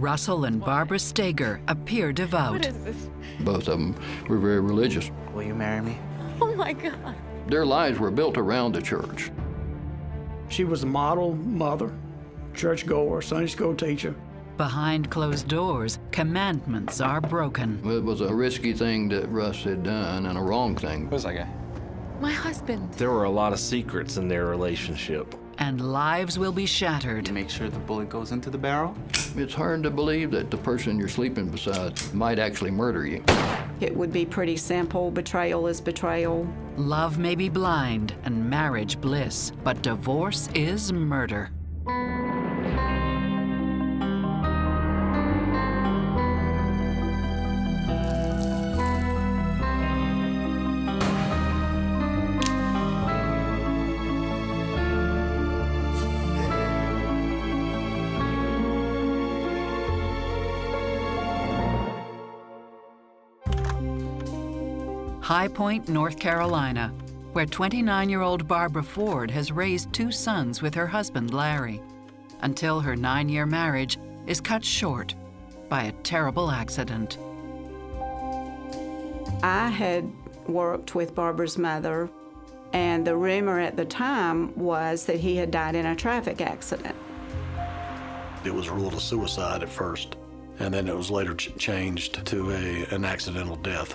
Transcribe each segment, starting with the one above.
Russell and Barbara Steger appear devout. What is this? Both of them were very religious. Will you marry me? Oh my God. Their lives were built around the church. She was a model mother, churchgoer, Sunday school teacher. Behind closed doors, commandments are broken. It was a risky thing that Russ had done and a wrong thing. Who's that guy? My husband. There were a lot of secrets in their relationship. And lives will be shattered. Make sure the bullet goes into the barrel. It's hard to believe that the person you're sleeping beside might actually murder you. It would be pretty simple. Betrayal is betrayal. Love may be blind and marriage bliss, but divorce is murder. High Point, North Carolina, where 29-year-old Barbara Ford has raised 2 sons with her husband, Larry, until her 9-year marriage is cut short by a terrible accident. I had worked with Barbara's mother, and the rumor at the time was that he had died in a traffic accident. It was ruled a suicide at first, and then it was later changed to an accidental death.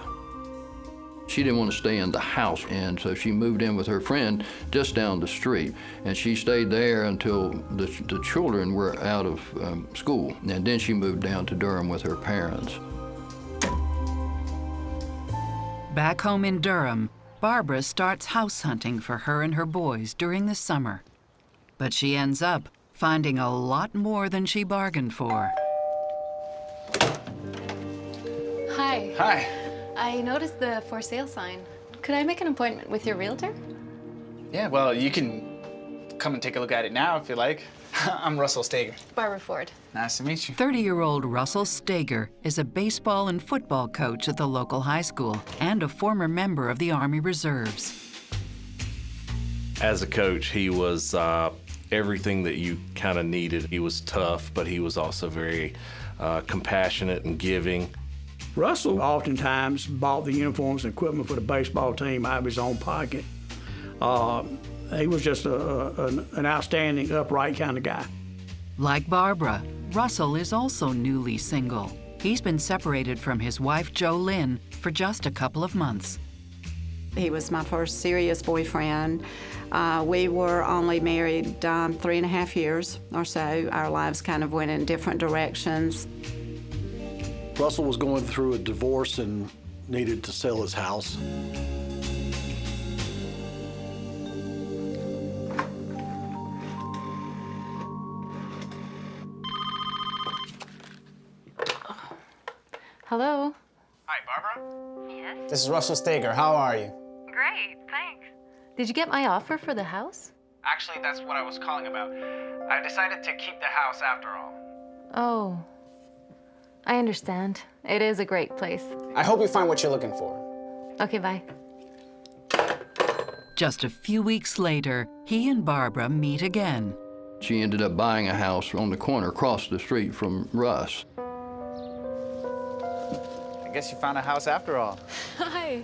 She didn't want to stay in the house, and so she moved in with her friend just down the street. And she stayed there until the children were out of school. And then she moved down to Durham with her parents. Back home in Durham, Barbara starts house hunting for her and her boys during the summer. But she ends up finding a lot more than she bargained for. Hi. Hi. I noticed the for sale sign. Could I make an appointment with your realtor? Yeah, well, you can come and take a look at it now if you like. I'm Russell Steger. Barbara Ford. Nice to meet you. 30-year-old Russell Steger is a baseball and football coach at the local high school and a former member of the Army Reserves. As a coach, he was everything that you kind of needed. He was tough, but he was also very compassionate and giving. Russell oftentimes bought the uniforms and equipment for the baseball team out of his own pocket. He was just an outstanding, upright kind of guy. Like Barbara, Russell is also newly single. He's been separated from his wife, Jo Lynn, for just a couple of months. He was my first serious boyfriend. We were only married 3.5 years or so. Our lives kind of went in different directions. Russell was going through a divorce and needed to sell his house. Hello? Hi, Barbara. Yes? This is Russell Steger. How are you? Great, thanks. Did you get my offer for the house? Actually, that's what I was calling about. I decided to keep the house after all. Oh, I understand. It is a great place. I hope you find what you're looking for. Okay, bye. Just a few weeks later, he and Barbara meet again. She ended up buying a house on the corner across the street from Russ. I guess you found a house after all. Hi.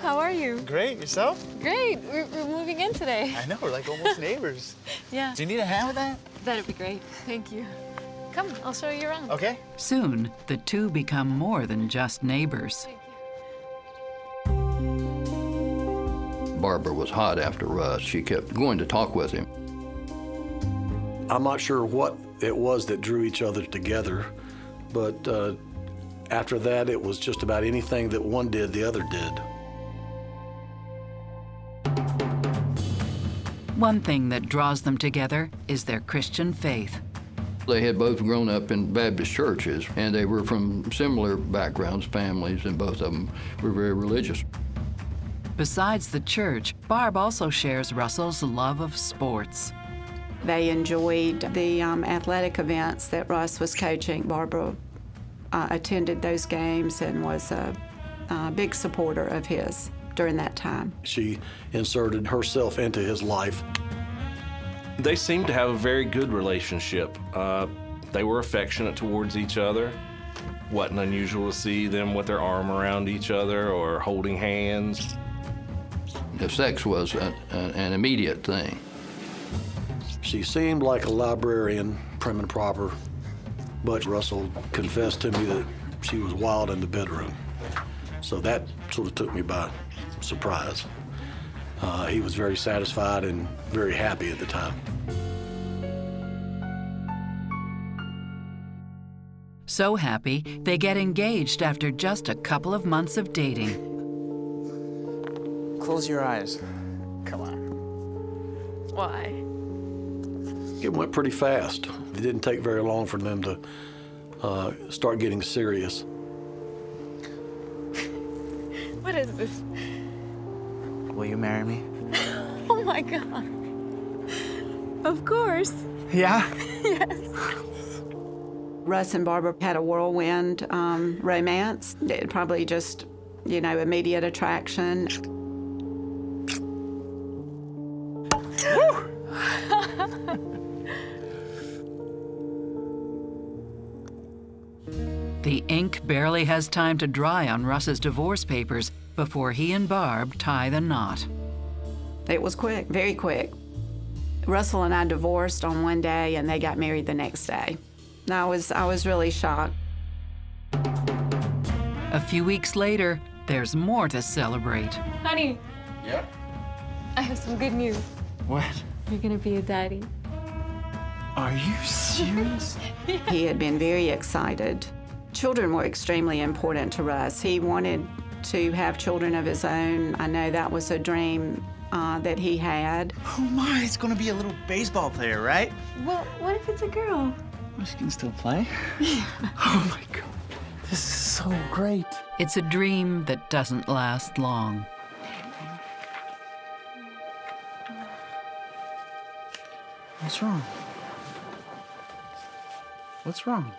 How are you? Great. Yourself? Great. We're moving in today. I know. We're like almost neighbors. Yeah. Do you need a hand with that? That'd be great. Thank you. Come, I'll show you around. Okay. Soon, the two become more than just neighbors. Thank Barbara was hot after Russ. She kept going to talk with him. I'm not sure what it was that drew each other together, but after that, it was just about anything that one did, the other did. One thing that draws them together is their Christian faith. They had both grown up in Baptist churches, and they were from similar backgrounds, families, and both of them were very religious. Besides the church, Barb also shares Russell's love of sports. They enjoyed the athletic events that Russ was coaching. Barbara attended those games and was a big supporter of his during that time. She inserted herself into his life. They seem to have a very good relationship. They were affectionate towards each other. Wasn't unusual to see them with their arm around each other or holding hands. The sex was an immediate thing. She seemed like a librarian, prim and proper, but Russell confessed to me that she was wild in the bedroom. So that sort of took me by surprise. He was very satisfied and very happy at the time. So happy, they get engaged after just a couple of months of dating. Close your eyes. Come on. Why? It went pretty fast. It didn't take very long for them to start getting serious. What is this? Will you marry me? Oh my God. Of course. Yeah? Yes. Russ and Barbara had a whirlwind romance. It probably just, immediate attraction. The ink barely has time to dry on Russ's divorce papers before he and Barb tie the knot. It was quick, very quick. Russell and I divorced on one day, and they got married the next day. And I was really shocked. A few weeks later, there's more to celebrate. Honey, Yep. I have some good news. What? You're gonna be a daddy. Are you serious? He had been very excited. Children were extremely important to Russ. He wanted to have children of his own. I know that was a dream that he had. Oh my, it's gonna be a little baseball player, right? Well, what if it's a girl? Well, she can still play. Oh my God. This is so great. It's a dream that doesn't last long. What's wrong? What's wrong?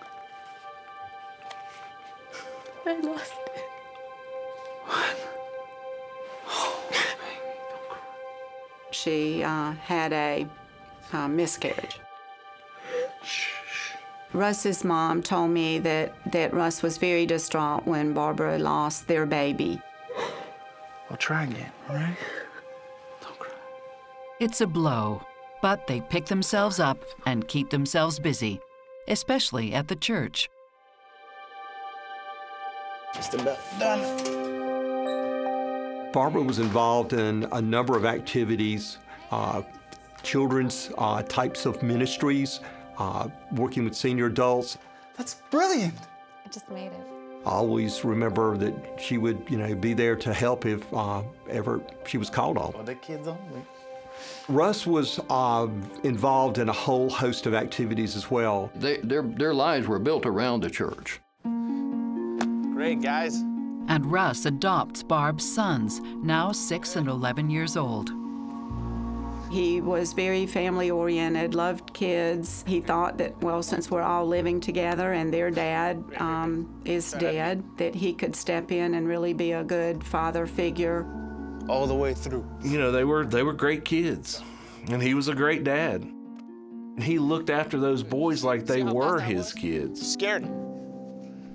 I lost it. She had a miscarriage. Russ's mom told me that Russ was very distraught when Barbara lost their baby. I'll try again, all right? Don't cry. It's a blow, but they pick themselves up and keep themselves busy, especially at the church. Just about done. Barbara was involved in a number of activities, children's types of ministries, working with senior adults. That's brilliant. I just made it. I always remember that she would, be there to help if ever she was called on. For the kids only. Russ was involved in a whole host of activities as well. Their lives were built around the church. Great, guys. And Russ adopts Barb's sons, now 6 and 11 years old. He was very family-oriented, loved kids. He thought that, well, since we're all living together and their dad is dead, that he could step in and really be a good father figure. All the way through. They were great kids, and he was a great dad. And he looked after those boys like they were his kids. Scared.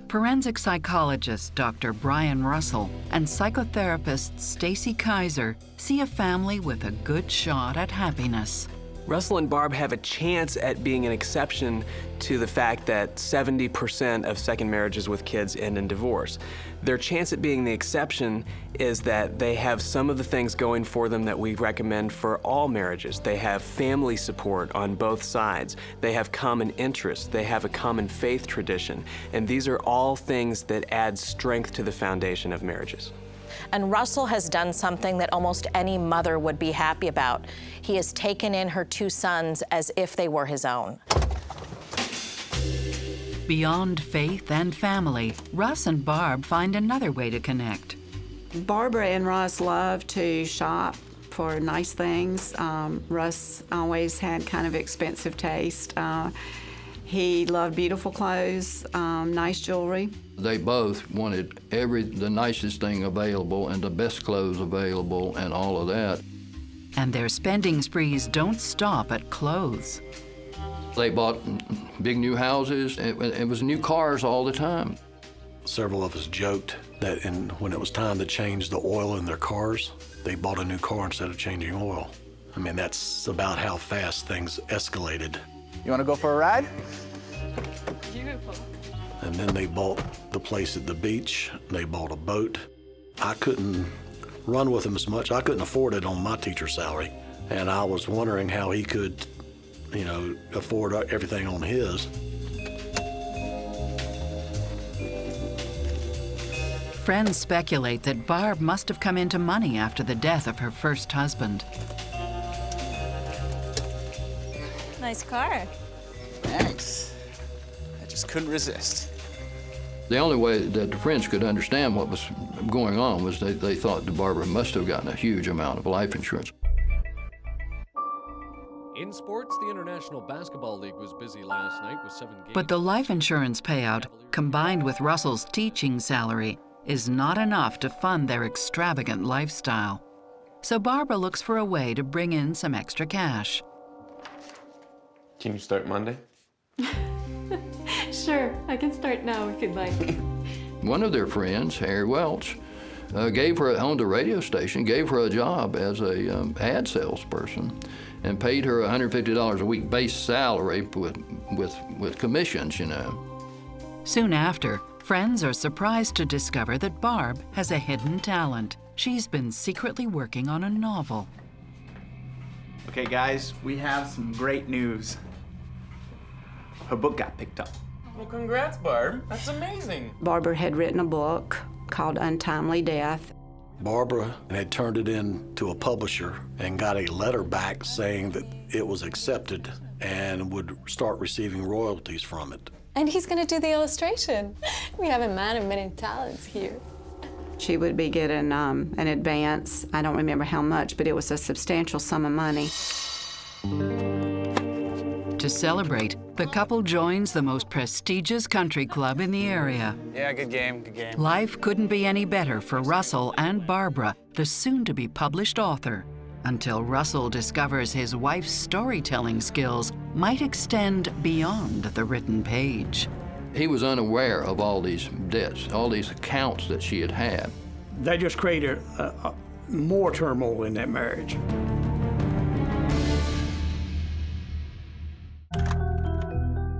Forensic psychologist Dr. Brian Russell and psychotherapist Stacy Kaiser see a family with a good shot at happiness. Russell and Barb have a chance at being an exception to the fact that 70% of second marriages with kids end in divorce. Their chance at being the exception is that they have some of the things going for them that we recommend for all marriages. They have family support on both sides. They have common interests. They have a common faith tradition. And these are all things that add strength to the foundation of marriages. And Russell has done something that almost any mother would be happy about. He has taken in her 2 sons as if they were his own. Beyond faith and family, Russ and Barb find another way to connect. Barbara and Russ love to shop for nice things. Russ always had kind of expensive taste. He loved beautiful clothes, nice jewelry. They both wanted the nicest thing available and the best clothes available and all of that. And their spending sprees don't stop at clothes. They bought big new houses. It was new cars all the time. Several of us joked that when it was time to change the oil in their cars, they bought a new car instead of changing oil. I mean, that's about how fast things escalated. You want to go for a ride? Beautiful. And then they bought the place at the beach. They bought a boat. I couldn't run with them as much. I couldn't afford it on my teacher salary. And I was wondering how he could, afford everything on his. Friends speculate that Barb must have come into money after the death of her first husband. Nice car. Thanks. I just couldn't resist. The only way that the friends could understand what was going on was they thought that Barbara must have gotten a huge amount of life insurance. In sports, the International Basketball League was busy last night with 7 games. But the life insurance payout, combined with Russell's teaching salary, is not enough to fund their extravagant lifestyle. So Barbara looks for a way to bring in some extra cash. Can you start Monday? Sure, I can start now if you'd like. One of their friends, Harry Welch, owned a radio station, gave her a job as a ad salesperson, and paid her $150 a week base salary with commissions, Soon after, friends are surprised to discover that Barb has a hidden talent. She's been secretly working on a novel. Okay, guys, we have some great news. Her book got picked up. Well, congrats, Barb. That's amazing. Barbara had written a book called Untimely Death. Barbara had turned it in to a publisher and got a letter back saying that it was accepted and would start receiving royalties from it. And he's gonna do the illustration. We have a man of many talents here. She would be getting an advance. I don't remember how much, but it was a substantial sum of money. To celebrate, the couple joins the most prestigious country club in the area. Yeah, good game, good game. Life couldn't be any better for Russell and Barbara, the soon-to-be published author, until Russell discovers his wife's storytelling skills might extend beyond the written page. He was unaware of all these debts, all these accounts that she had had. They just created more turmoil in that marriage.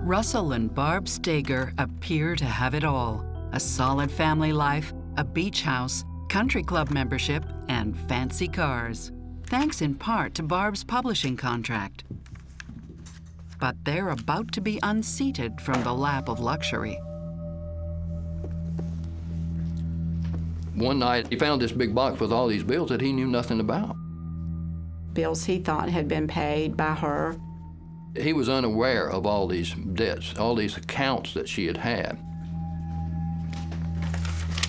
Russell and Barb Steger appear to have it all: a solid family life, a beach house, country club membership, and fancy cars, thanks in part to Barb's publishing contract. But they're about to be unseated from the lap of luxury. One night, he found this big box with all these bills that he knew nothing about. Bills he thought had been paid by her. He was unaware of all these debts, all these accounts that she had had.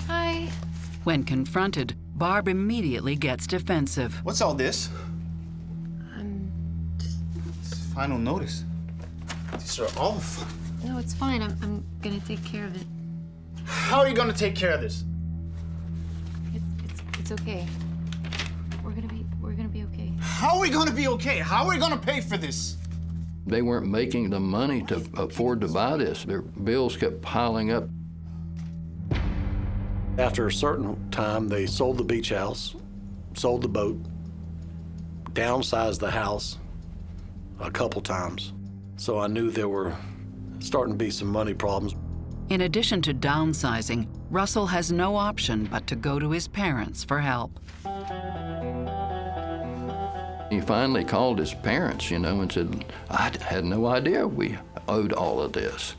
Hi. When confronted, Barb immediately gets defensive. What's all this? Just... It's final notice. These are all No, it's fine. I'm gonna take care of it. How are you gonna take care of this? It's okay. We're gonna be okay. How are we gonna be okay? How are we gonna pay for this? They weren't making the money to afford to buy this. Their bills kept piling up. After a certain time, they sold the beach house, sold the boat, downsized the house a couple times. So I knew there were starting to be some money problems. In addition to downsizing, Russell has no option but to go to his parents for help. He finally called his parents, and said, I had no idea we owed all of this.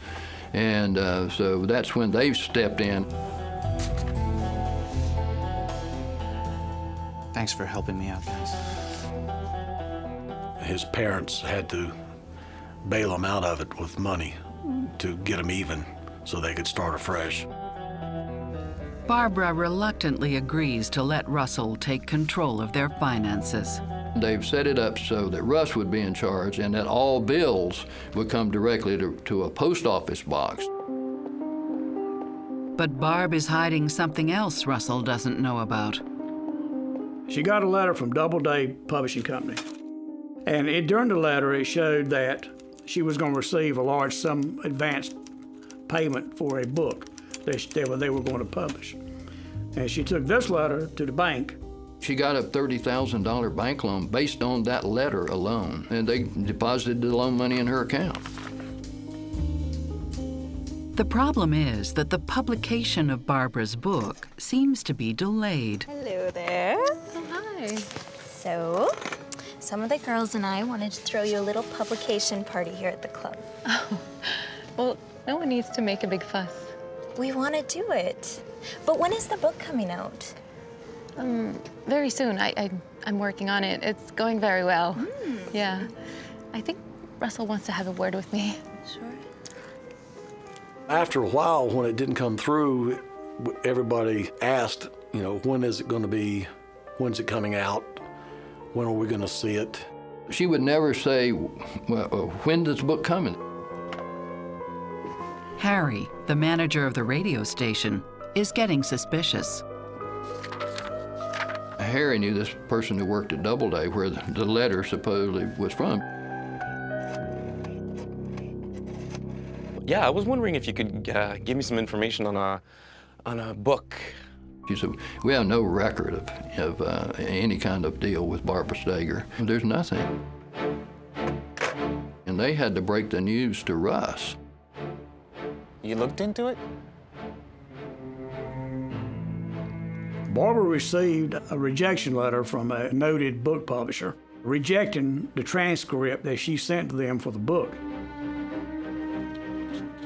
And so that's when they stepped in. Thanks for helping me out, guys. His parents had to bail him out of it with money to get him even so they could start afresh. Barbara reluctantly agrees to let Russell take control of their finances. They've set it up so that Russ would be in charge and that all bills would come directly to a post office box. But Barb is hiding something else Russell doesn't know about. She got a letter from Doubleday Publishing Company. And during the letter, it showed that she was going to receive a large sum advance payment for a book that they were going to publish. And she took this letter to the bank. She got a $30,000 bank loan based on that letter alone, and they deposited the loan money in her account. The problem is that the publication of Barbara's book seems to be delayed. Hello there. Oh, hi. So, some of the girls and I wanted to throw you a little publication party here at the club. Oh, well, no one needs to make a big fuss. We want to do it. But when is the book coming out? Very soon. I'm working on it. It's going very well. Yeah. I think Russell wants to have a word with me. Sure. After a while, when it didn't come through, everybody asked, you know, when is it going to be? When's it coming out? When are we going to see it? She would never say, well, when does the book coming? Harry, the manager of the radio station, is getting suspicious. Harry knew this person who worked at Doubleday, where the letter supposedly was from. Yeah, I was wondering if you could give me some information on a book. She said, we have no record of any kind of deal with Barbara Steger. There's nothing. And they had to break the news to Russ. You looked into it? Barbara received a rejection letter from a noted book publisher rejecting the transcript that she sent to them for the book.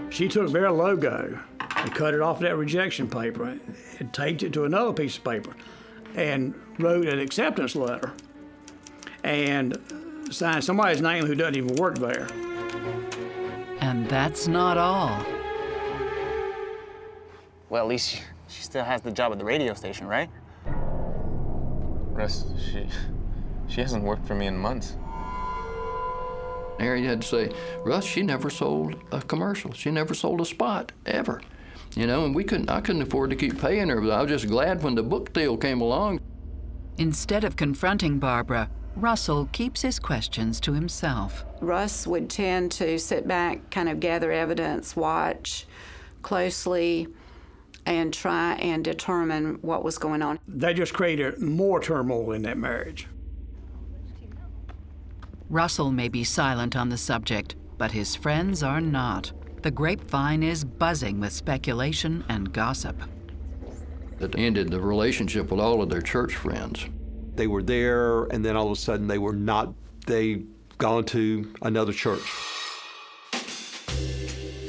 She took their logo and cut it off that rejection paper and taped it to another piece of paper and wrote an acceptance letter and signed somebody's name who doesn't even work there. And that's not all. Well, at least she still has the job at the radio station, right? Russ, she hasn't worked for me in months. Harry had to say, Russ, she never sold a commercial. She never sold a spot, ever. You know, and I couldn't afford to keep paying her, but I was just glad when the book deal came along. Instead of confronting Barbara, Russell keeps his questions to himself. Russ would tend to sit back, kind of gather evidence, watch closely, and try and determine what was going on. That just created more turmoil in that marriage. Russell may be silent on the subject, but his friends are not. The grapevine is buzzing with speculation and gossip. It ended the relationship with all of their church friends. They were there, and then all of a sudden they were not. They'd gone to another church.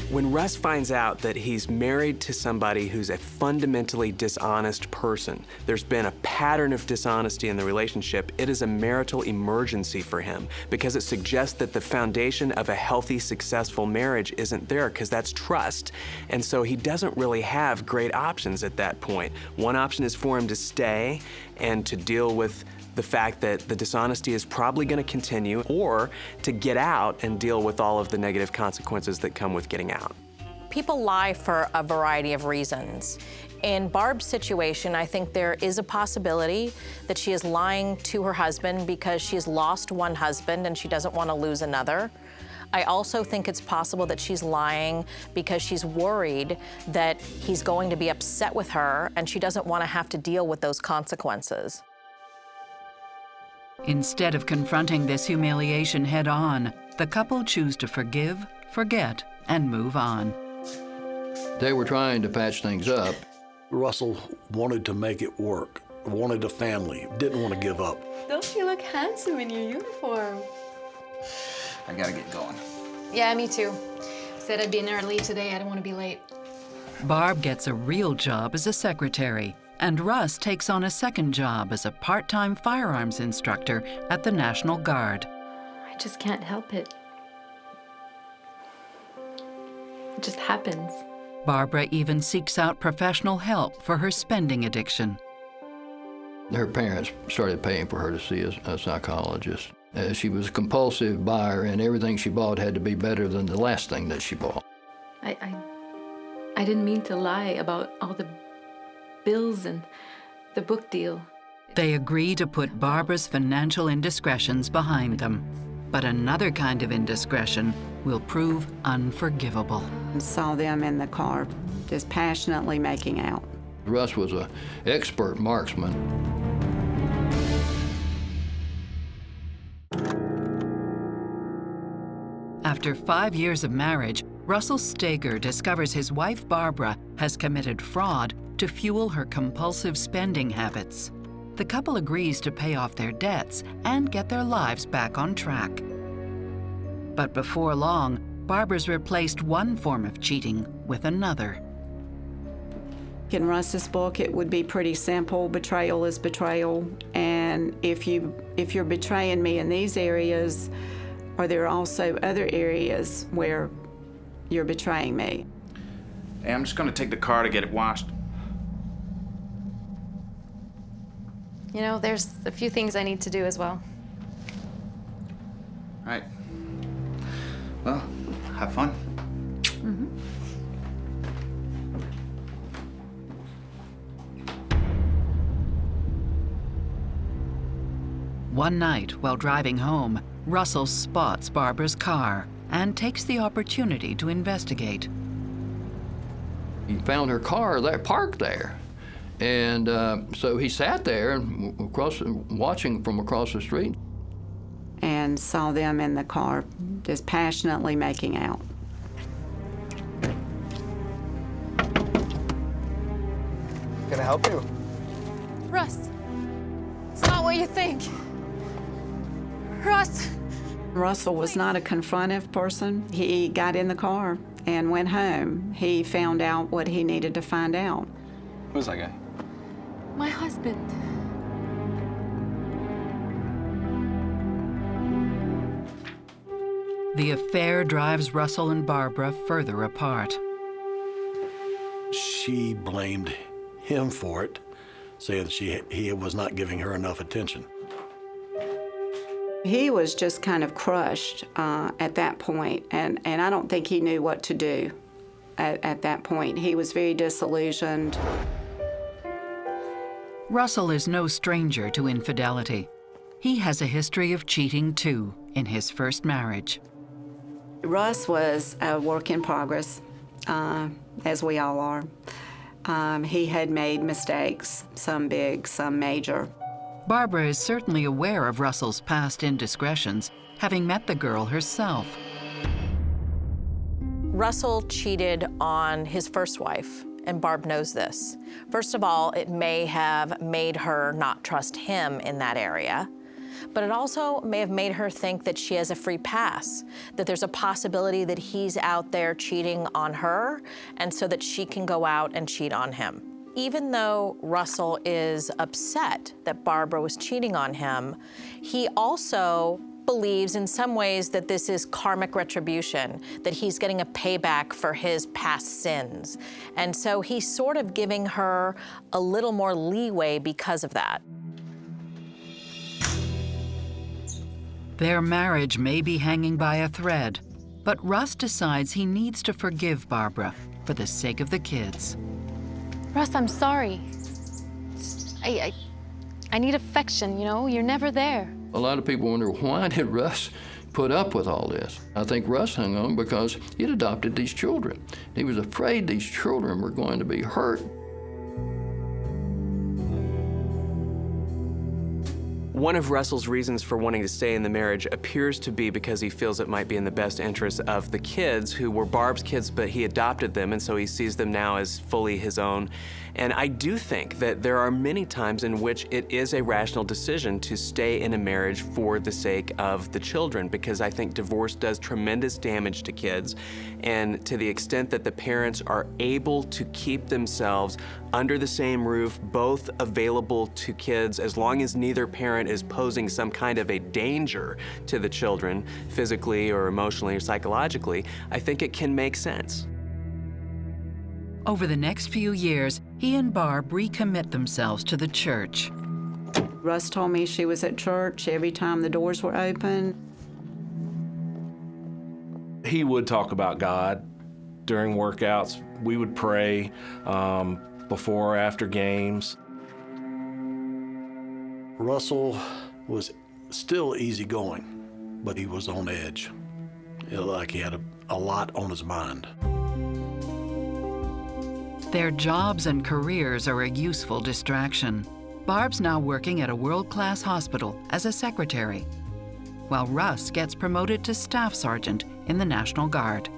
When Russ finds out that he's married to somebody who's a fundamentally dishonest person, there's been a pattern of dishonesty in the relationship, it is a marital emergency for him because it suggests that the foundation of a healthy, successful marriage isn't there because that's trust. And so he doesn't really have great options at that point. One option is for him to stay and to deal with the fact that the dishonesty is probably going to continue, or to get out and deal with all of the negative consequences that come with getting out. People lie for a variety of reasons. In Barb's situation, I think there is a possibility that she is lying to her husband because she's lost one husband and she doesn't want to lose another. I also think it's possible that she's lying because she's worried that he's going to be upset with her and she doesn't want to have to deal with those consequences. Instead of confronting this humiliation head-on, the couple choose to forgive, forget, and move on. They were trying to patch things up. Russell wanted to make it work, wanted a family, didn't want to give up. Don't you look handsome in your uniform? I gotta get going. Yeah, me too. Said I'd be in early today. I didn't want to be late. Barb gets a real job as a secretary, and Russ takes on a second job as a part-time firearms instructor at the National Guard. I just can't help it. It just happens. Barbara even seeks out professional help for her spending addiction. Her parents started paying for her to see a psychologist. She was a compulsive buyer, and everything she bought had to be better than the last thing that she bought. I didn't mean to lie about all the bills and the book deal. They agree to put Barbara's financial indiscretions behind them. But another kind of indiscretion will prove unforgivable. Saw them in the car just passionately making out. Russ was an expert marksman. After 5 years of marriage, Russell Steger discovers his wife Barbara has committed fraud to fuel her compulsive spending habits. The couple agrees to pay off their debts and get their lives back on track. But before long, Barbara's replaced one form of cheating with another. In Russ's book, it would be pretty simple. Betrayal is betrayal. And if you're betraying me in these areas, are there also other areas where you're betraying me? Hey, I'm just gonna take the car to get it washed. You know, there's a few things I need to do as well. All right. Well, have fun. One night, while driving home, Russell spots Barbara's car and takes the opportunity to investigate. He found her car parked there. And so he sat there watching from across the street. And saw them in the car just passionately making out. Can I help you? Russ, it's not what you think. Russ! Russell was not a confrontive person. He got in the car and went home. He found out what he needed to find out. Who's that guy? My husband. The affair drives Russell and Barbara further apart. She blamed him for it, saying he was not giving her enough attention. He was just kind of crushed at that point, and I don't think he knew what to do at that point. He was very disillusioned. Russell is no stranger to infidelity. He has a history of cheating too in his first marriage. Russ was a work in progress, as we all are. He had made mistakes, some big, some major. Barbara is certainly aware of Russell's past indiscretions, having met the girl herself. Russell cheated on his first wife, and Barb knows this. First of all, it may have made her not trust him in that area, but it also may have made her think that she has a free pass, that there's a possibility that he's out there cheating on her, and so that she can go out and cheat on him. Even though Russell is upset that Barbara was cheating on him, he also believes in some ways that this is karmic retribution, that he's getting a payback for his past sins. And so he's sort of giving her a little more leeway because of that. Their marriage may be hanging by a thread, but Russ decides he needs to forgive Barbara for the sake of the kids. Russ, I'm sorry. I need affection, you know? You're never there. A lot of people wonder, why did Russ put up with all this? I think Russ hung on because he'd adopted these children. He was afraid these children were going to be hurt. One of Russell's reasons for wanting to stay in the marriage appears to be because he feels it might be in the best interest of the kids, who were Barb's kids, but he adopted them, and so he sees them now as fully his own. And I do think that there are many times in which it is a rational decision to stay in a marriage for the sake of the children, because I think divorce does tremendous damage to kids. And to the extent that the parents are able to keep themselves under the same roof, both available to kids, as long as neither parent is posing some kind of a danger to the children, physically or emotionally or psychologically, I think it can make sense. Over the next few years, he and Barb recommit themselves to the church. Russ told me she was at church every time the doors were open. He would talk about God during workouts. We would pray before or after games. Russell was still easygoing. but he was on edge. It looked like he had a lot on his mind. Their jobs and careers are a useful distraction. Barb's now working at a world-class hospital as a secretary, while Russ gets promoted to staff sergeant in the National Guard.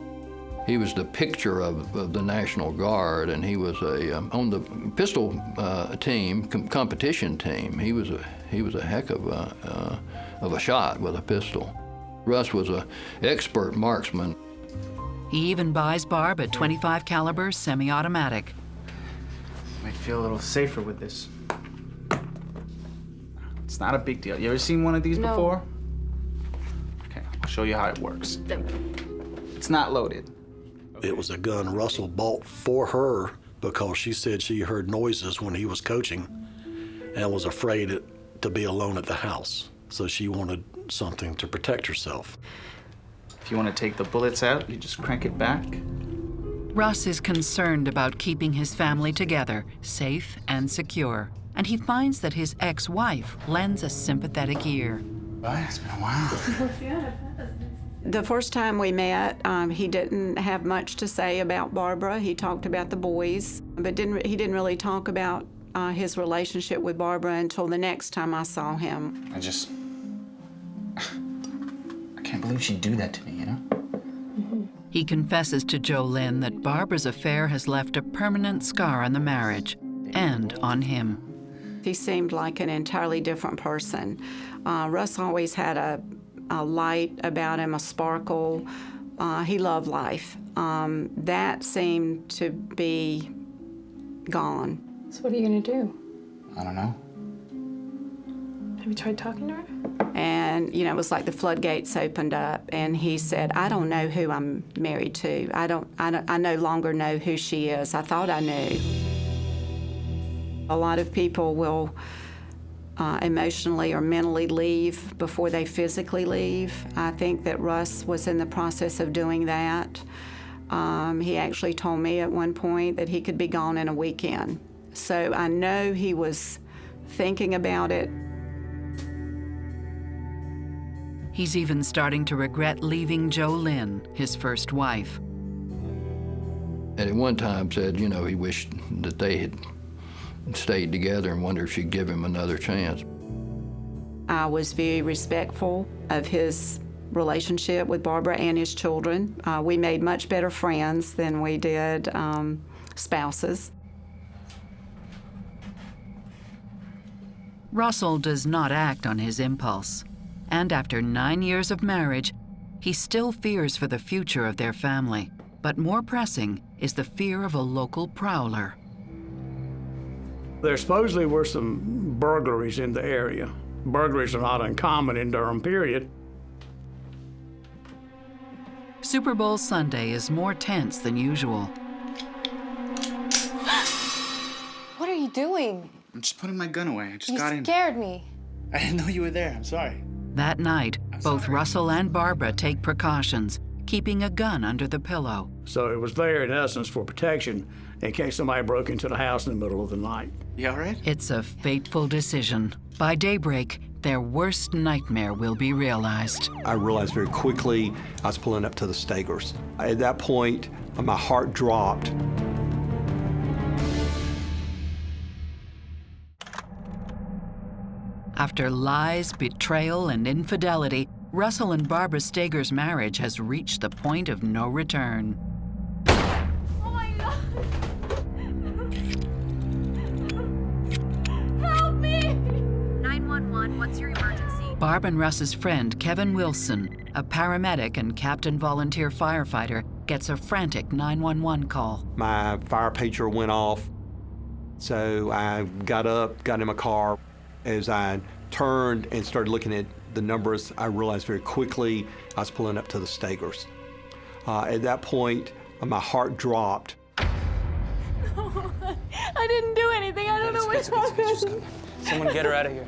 He was the picture of the National Guard, and he was on the pistol team, competition team. He was a heck of a shot with a pistol. Russ was an expert marksman. He even buys Barb a .25 caliber semi-automatic. Might feel a little safer with this. It's not a big deal. You ever seen one of these before? Okay, I'll show you how it works. It's not loaded. It was a gun Russell bought for her because she said she heard noises when he was coaching and was afraid to be alone at the house. So she wanted something to protect herself. If you want to take the bullets out, you just crank it back. Russ is concerned about keeping his family together, safe and secure, and he finds that his ex-wife lends a sympathetic ear. It's been a while. The first time we met, he didn't have much to say about Barbara. He talked about the boys, but he didn't really talk about his relationship with Barbara until the next time I saw him. I can't believe she'd do that to me, you know? He confesses to Jolynn that Barbara's affair has left a permanent scar on the marriage and on him. He seemed like an entirely different person. Russ always had a light about him, a sparkle. He loved life. That seemed to be gone. So what are you gonna do? I don't know. Have you tried talking to her? And, you know, it was like the floodgates opened up, and he said, I don't know who I'm married to. I no longer know who she is. I thought I knew. A lot of people will emotionally or mentally leave before they physically leave. I think that Russ was in the process of doing that. He actually told me at one point that he could be gone in a weekend. So I know he was thinking about it. He's even starting to regret leaving Jolynn, his first wife. And at one time said, you know, he wished that they had stayed together and wondered if she'd give him another chance. I was very respectful of his relationship with Barbara and his children. We made much better friends than we did spouses. Russell does not act on his impulse. And after 9 years of marriage, he still fears for the future of their family. But more pressing is the fear of a local prowler. There supposedly were some burglaries in the area. Burglaries are not uncommon in Durham, period. Super Bowl Sunday is more tense than usual. What are you doing? I'm just putting my gun away. I just You got in. scared me. I didn't know you were there. I'm sorry. That night, both Russell and Barbara take precautions, keeping a gun under the pillow. So it was there, in essence, for protection in case somebody broke into the house in the middle of the night. You all right? It's a fateful decision. By daybreak, their worst nightmare will be realized. I realized very quickly I was pulling up to the Stagers. At that point, my heart dropped. After lies, betrayal, and infidelity, Russell and Barbara Stager's marriage has reached the point of no return. Oh my God. Help me! 911, what's your emergency? Barb and Russ's friend, Kevin Wilson, a paramedic and captain volunteer firefighter, gets a frantic 911 call. My fire pager went off, so I got up, got in my car. As I turned and started looking at the numbers, I realized very quickly I was pulling up to the Stagers. At that point, my heart dropped. I didn't do anything. I don't know what happened. Someone get her out of here.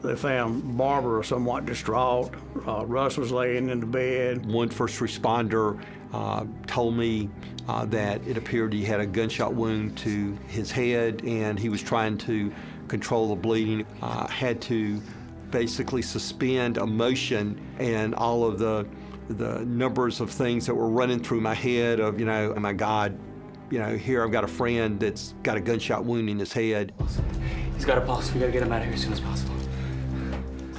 They found Barbara somewhat distraught. Russ was laying in the bed. One first responder told me that it appeared he had a gunshot wound to his head and he was trying to control the bleeding. Had to basically suspend emotion and all of the numbers of things that were running through my head of, oh my God, here I've got a friend that's got a gunshot wound in his head. He's got a pulse. We gotta get him out of here as soon as possible.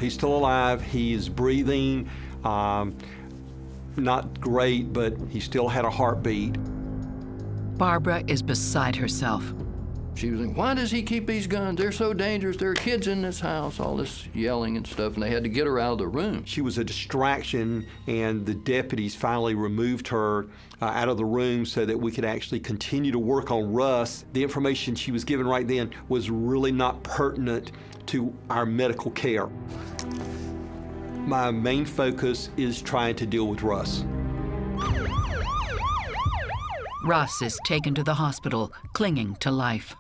He's still alive. He's breathing. Not great, but he still had a heartbeat. Barbara is beside herself. She was like, why does he keep these guns? They're so dangerous. There are kids in this house, all this yelling and stuff, and they had to get her out of the room. She was a distraction, and the deputies finally removed her out of the room so that we could actually continue to work on Russ. The information she was given right then was really not pertinent to our medical care. My main focus is trying to deal with Russ. Russ is taken to the hospital, clinging to life.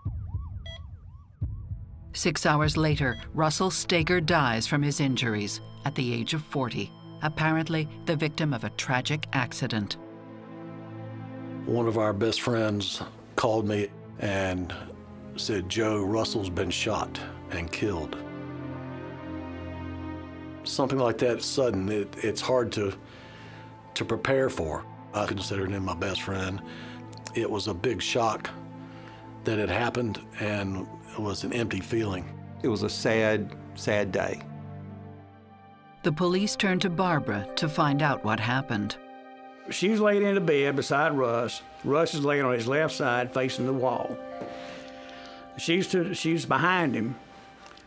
6 hours later, Russell Steger dies from his injuries at the age of 40, apparently the victim of a tragic accident. One of our best friends called me and said, Joe, Russell's been shot and killed. Something like that sudden, it's hard to prepare for. I considered him my best friend. It was a big shock that it happened, and it was an empty feeling. It was a sad, sad day. The police turned to Barbara to find out what happened. She's laid in the bed beside Russ. Russ is laying on his left side facing the wall. She's behind him.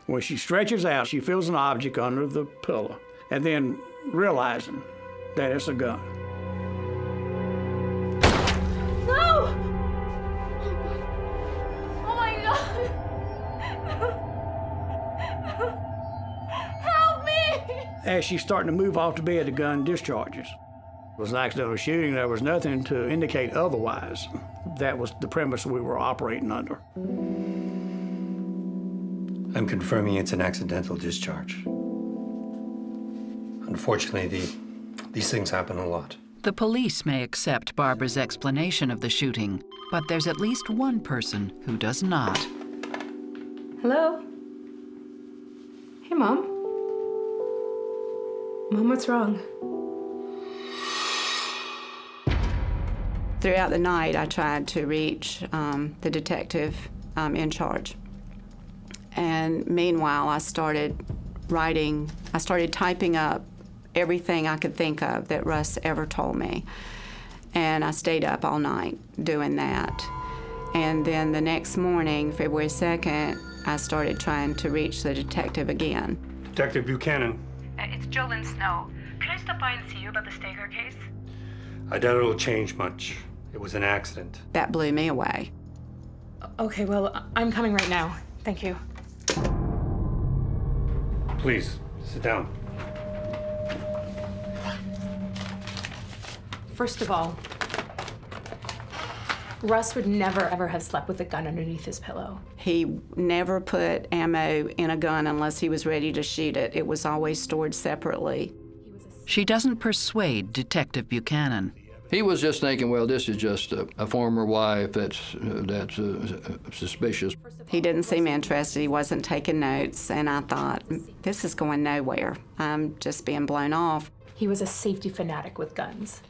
When she stretches out, she feels an object under the pillow, and then realizing that it's a gun. No! Oh my God! Help me! As she's starting to move off the bed, the gun discharges. It was an accidental shooting. There was nothing to indicate otherwise. That was the premise we were operating under. I'm confirming it's an accidental discharge. Unfortunately, these things happen a lot. The police may accept Barbara's explanation of the shooting, but there's at least one person who does not. Hello? Hey, Mom. Mom, what's wrong? Throughout the night, I tried to reach the detective in charge. And meanwhile, I started typing up everything I could think of that Russ ever told me. And I stayed up all night doing that. And then the next morning, February 2nd, I started trying to reach the detective again. Detective Buchanan. It's Jolyn Snow. Could I stop by and see you about the Steger case? I doubt it'll change much. It was an accident. That blew me away. Okay, well, I'm coming right now. Thank you. Please, sit down. First of all, Russ would never, ever have slept with a gun underneath his pillow. He never put ammo in a gun unless he was ready to shoot it. It was always stored separately. She doesn't persuade Detective Buchanan. He was just thinking, well, this is just a former wife that's suspicious. He didn't seem interested. He wasn't taking notes, and I thought, this is going nowhere. I'm just being blown off. He was a safety fanatic with guns.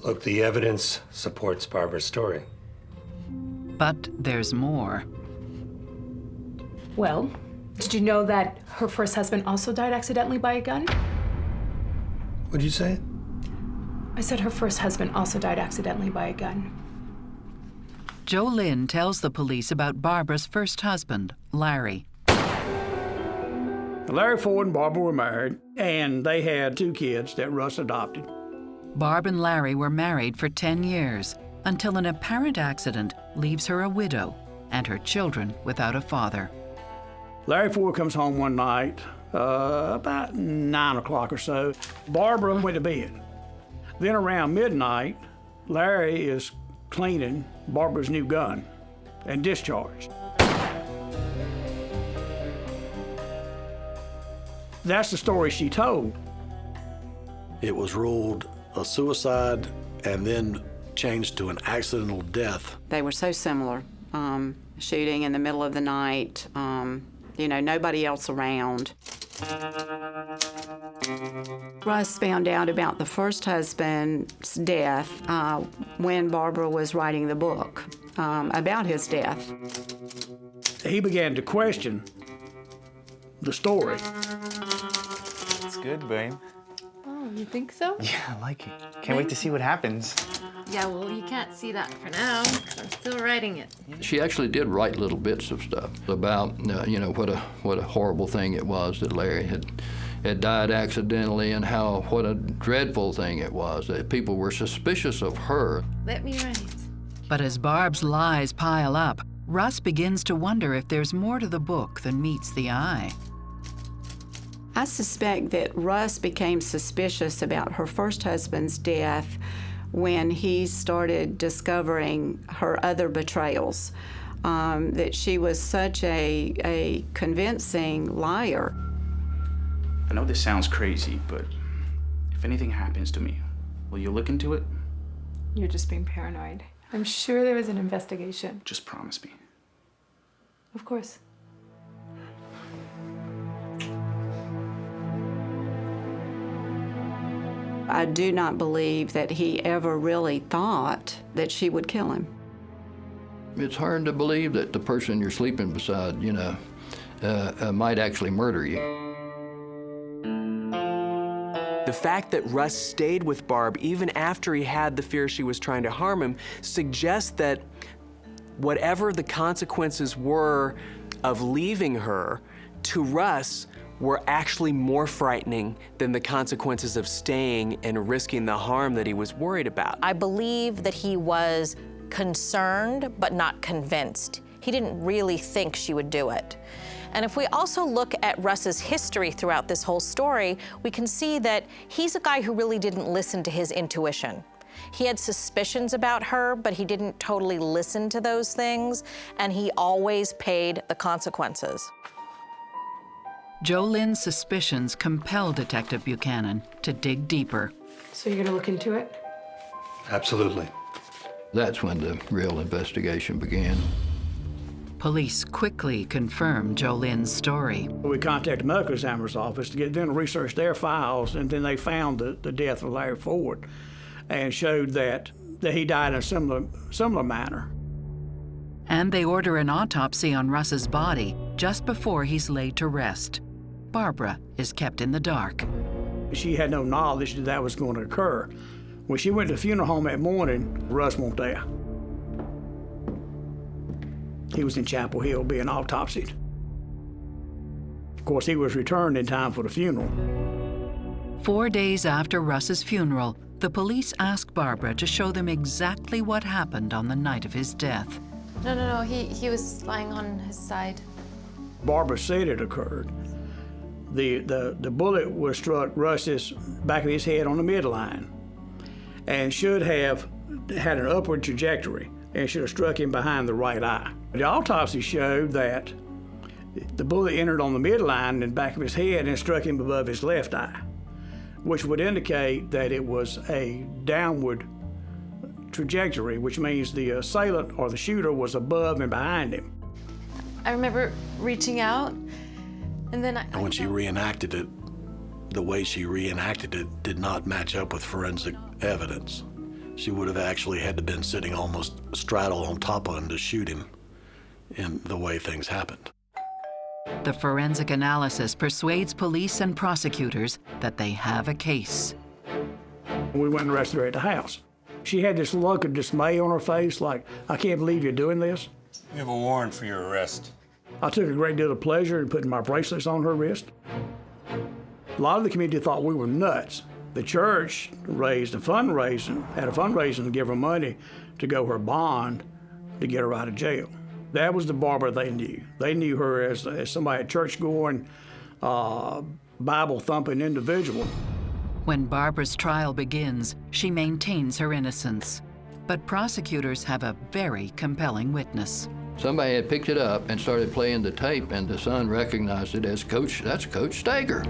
Look, the evidence supports Barbara's story. But there's more. Well, did you know that her first husband also died accidentally by a gun? What'd you say? I said her first husband also died accidentally by a gun. Jolyn tells the police about Barbara's first husband, Larry. Larry Ford and Barbara were married, and they had 2 kids that Russ adopted. Barb and Larry were married for 10 years until an apparent accident leaves her a widow and her children without a father. Larry Ford comes home one night, about 9 o'clock or so. Barbara went to bed. Then around midnight, Larry is cleaning Barbara's new gun and discharged. That's the story she told. It was ruled a suicide and then changed to an accidental death. They were so similar. Shooting in the middle of the night, nobody else around. Russ found out about the first husband's death when Barbara was writing the book about his death. He began to question the story. It's good, babe. Oh, you think so? Yeah, I like it. Can't wait to see what happens. Yeah, well, you can't see that for now, 'cause I'm still writing it. She actually did write little bits of stuff about, you know, what a horrible thing it was that Larry had died accidentally, and what a dreadful thing it was that people were suspicious of her. Let me write. But as Barb's lies pile up, Russ begins to wonder if there's more to the book than meets the eye. I suspect that Russ became suspicious about her first husband's death when he started discovering her other betrayals, that she was such a convincing liar. I know this sounds crazy, but if anything happens to me, will you look into it? You're just being paranoid. I'm sure there was an investigation. Just promise me. Of course. I do not believe that he ever really thought that she would kill him. It's hard to believe that the person you're sleeping beside, you know, might actually murder you. The fact that Russ stayed with Barb even after he had the fear she was trying to harm him suggests that whatever the consequences were of leaving her, to Russ, were actually more frightening than the consequences of staying and risking the harm that he was worried about. I believe that he was concerned, but not convinced. He didn't really think she would do it. And if we also look at Russ's history throughout this whole story, we can see that he's a guy who really didn't listen to his intuition. He had suspicions about her, but he didn't totally listen to those things, and he always paid the consequences. Jolynn's suspicions compel Detective Buchanan to dig deeper. So you're gonna look into it? Absolutely. That's when the real investigation began. Police quickly confirm Jolynn's story. We contacted the medical examiner's office to get them to research their files, and then they found the death of Larry Ford and showed that he died in a similar manner. And they order an autopsy on Russ's body just before he's laid to rest. Barbara is kept in the dark. She had no knowledge that was going to occur. When she went to the funeral home that morning, Russ wasn't there. He was in Chapel Hill being autopsied. Of course, he was returned in time for the funeral. 4 days after Russ's funeral, the police ask Barbara to show them exactly what happened on the night of his death. No, he was lying on his side. Barbara said it occurred. The bullet was struck Russ's back of his head on the midline and should have had an upward trajectory and should have struck him behind the right eye. The autopsy showed that the bullet entered on the midline in the back of his head and struck him above his left eye, which would indicate that it was a downward trajectory, which means the assailant or the shooter was above and behind him. I remember reaching out, and then And when she reenacted it, the way she reenacted it did not match up with forensic evidence. She would have actually had to been sitting almost straddle on top of him to shoot him in the way things happened. The forensic analysis persuades police and prosecutors that they have a case. We went and arrested her at the house. She had this look of dismay on her face, like, I can't believe you're doing this. We have a warrant for your arrest. I took a great deal of pleasure in putting my bracelets on her wrist. A lot of the community thought we were nuts. The church had a fundraising to give her money to go her bond to get her out of jail. That was the Barbara they knew. They knew her as somebody, a church-going, Bible-thumping individual. When Barbara's trial begins, she maintains her innocence. But prosecutors have a very compelling witness. Somebody had picked it up and started playing the tape, and the son recognized it as that's Coach Stager.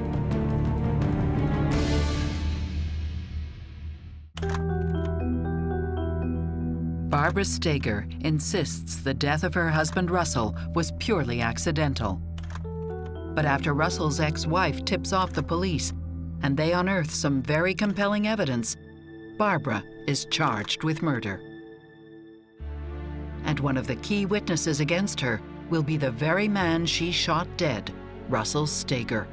Barbara Stager insists the death of her husband Russell was purely accidental. But after Russell's ex-wife tips off the police and they unearth some very compelling evidence, Barbara is charged with murder. And one of the key witnesses against her will be the very man she shot dead, Russell Steger.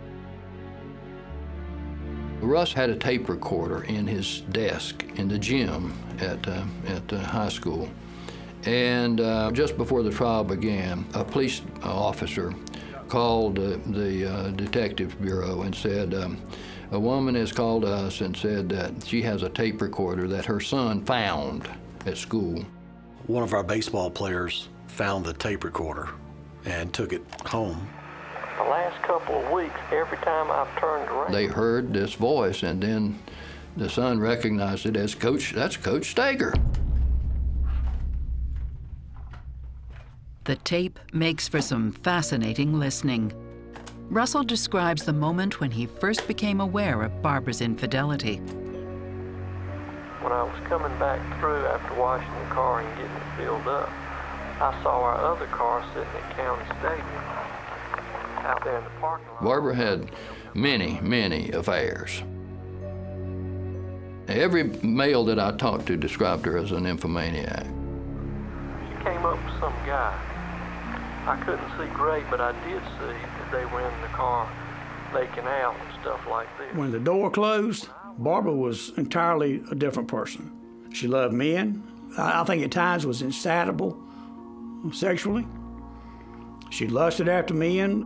Russ had a tape recorder in his desk in the gym at high school. And just before the trial began, a police officer called the detective bureau and said, a woman has called us and said that she has a tape recorder that her son found at school. One of our baseball players found the tape recorder and took it home. The last couple of weeks, every time I've turned around, They heard this voice, and then the son recognized it as that's Coach Steger. The tape makes for some fascinating listening. Russell describes the moment when he first became aware of Barbara's infidelity. when I was coming back through after washing the car and getting it filled up, I saw our other car sitting at County Stadium out there in the parking lot. Barbara had many, many affairs. Every male that I talked to described her as an nymphomaniac. She came up with some guy. I couldn't see great, but I did see that they were in the car making out and stuff like this. When the door closed, Barbara was entirely a different person. She loved men. I think at times was insatiable sexually. She lusted after men.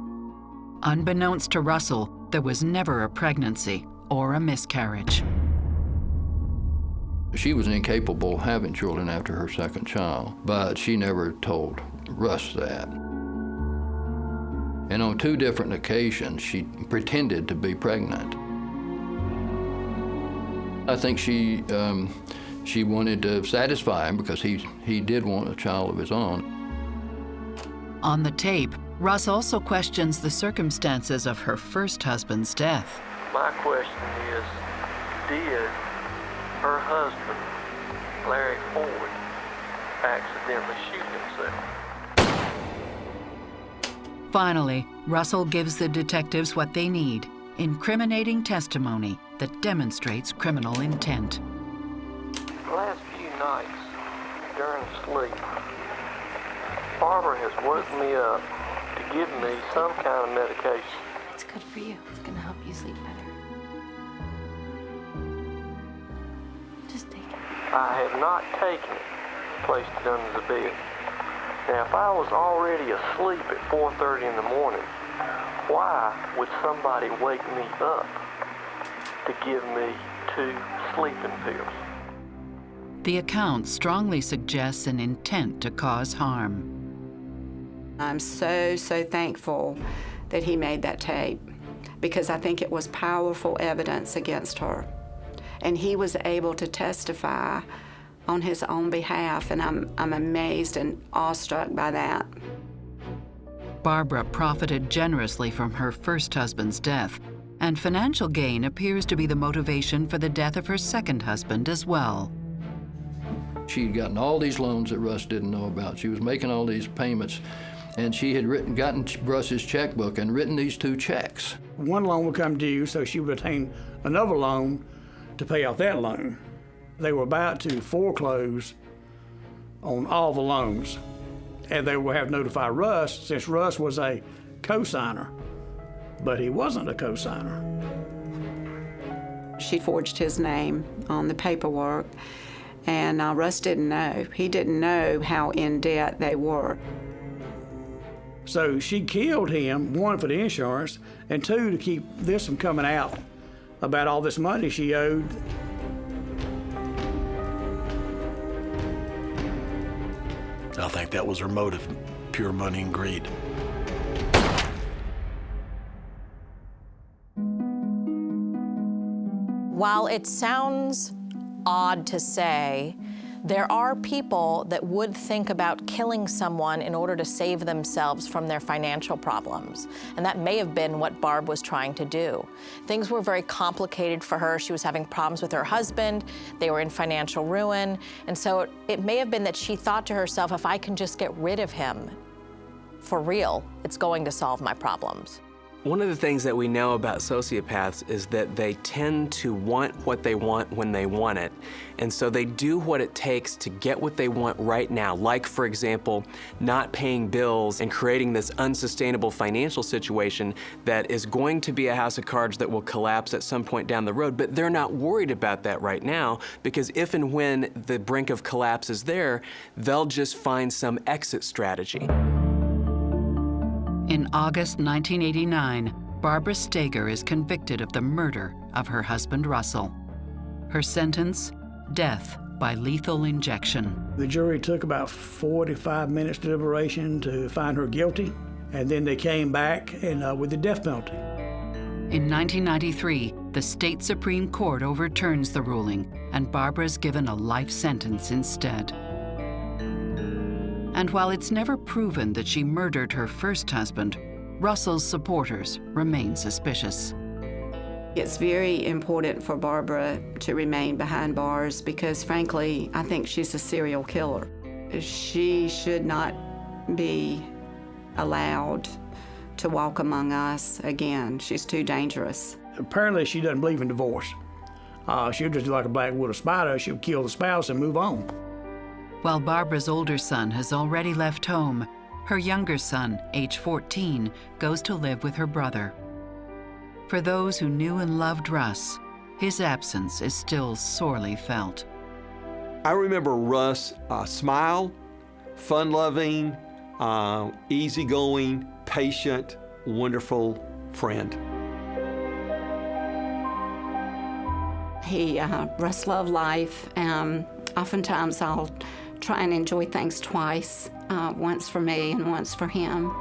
Unbeknownst to Russell, there was never a pregnancy or a miscarriage. She was incapable of having children after her second child, but she never told Russ that. And on 2 different occasions, she pretended to be pregnant. I think she wanted to satisfy him because he did want a child of his own. On the tape, Russ also questions the circumstances of her first husband's death. My question is, did her husband, Larry Ford, accidentally shoot himself? Finally, Russell gives the detectives what they need, incriminating testimony that demonstrates criminal intent. The last few nights, during sleep, Barbara has woken me up to give me some kind of medication. It's good for you. It's gonna help you sleep better. Just take it. I have not taken it, placed it under the bed. Now, if I was already asleep at 4:30 in the morning, why would somebody wake me up to give me 2 sleeping pills? The account strongly suggests an intent to cause harm. I'm so thankful that he made that tape because I think it was powerful evidence against her. And he was able to testify on his own behalf, and I'm amazed and awestruck by that. Barbara profited generously from her first husband's death, and financial gain appears to be the motivation for the death of her second husband as well. She'd gotten all these loans that Russ didn't know about. She was making all these payments, and she had gotten Russ's checkbook and written these 2 checks. One loan would come due, so she would obtain another loan to pay off that loan. They were about to foreclose on all the loans, and they would have notified Russ, since Russ was a co-signer, but he wasn't a co-signer. She forged his name on the paperwork, and Russ didn't know. He didn't know how in debt they were. So she killed him, 1, for the insurance, and 2, to keep this from coming out about all this money she owed. I think that was her motive, pure money and greed. While it sounds odd to say, there are people that would think about killing someone in order to save themselves from their financial problems. And that may have been what Barb was trying to do. Things were very complicated for her. She was having problems with her husband. They were in financial ruin. And so it may have been that she thought to herself, if I can just get rid of him for real, it's going to solve my problems. One of the things that we know about sociopaths is that they tend to want what they want when they want it. And so they do what it takes to get what they want right now. Like, for example, not paying bills and creating this unsustainable financial situation that is going to be a house of cards that will collapse at some point down the road. But they're not worried about that right now, because if and when the brink of collapse is there, they'll just find some exit strategy. In August 1989, Barbara Steger is convicted of the murder of her husband, Russell. Her sentence, death by lethal injection. The jury took about 45 minutes deliberation to find her guilty, and then they came back with the death penalty. In 1993, the state Supreme Court overturns the ruling, and Barbara's given a life sentence instead. And while it's never proven that she murdered her first husband, Russell's supporters remain suspicious. It's very important for Barbara to remain behind bars because, frankly, I think she's a serial killer. She should not be allowed to walk among us again. She's too dangerous. Apparently, she doesn't believe in divorce. She'll just do like a black widow spider. She'll kill the spouse and move on. While Barbara's older son has already left home, her younger son, age 14, goes to live with her brother. For those who knew and loved Russ, his absence is still sorely felt. I remember Russ smile, fun-loving, easygoing, patient, wonderful friend. Russ loved life. Oftentimes I'll try and enjoy things twice, once for me and once for him.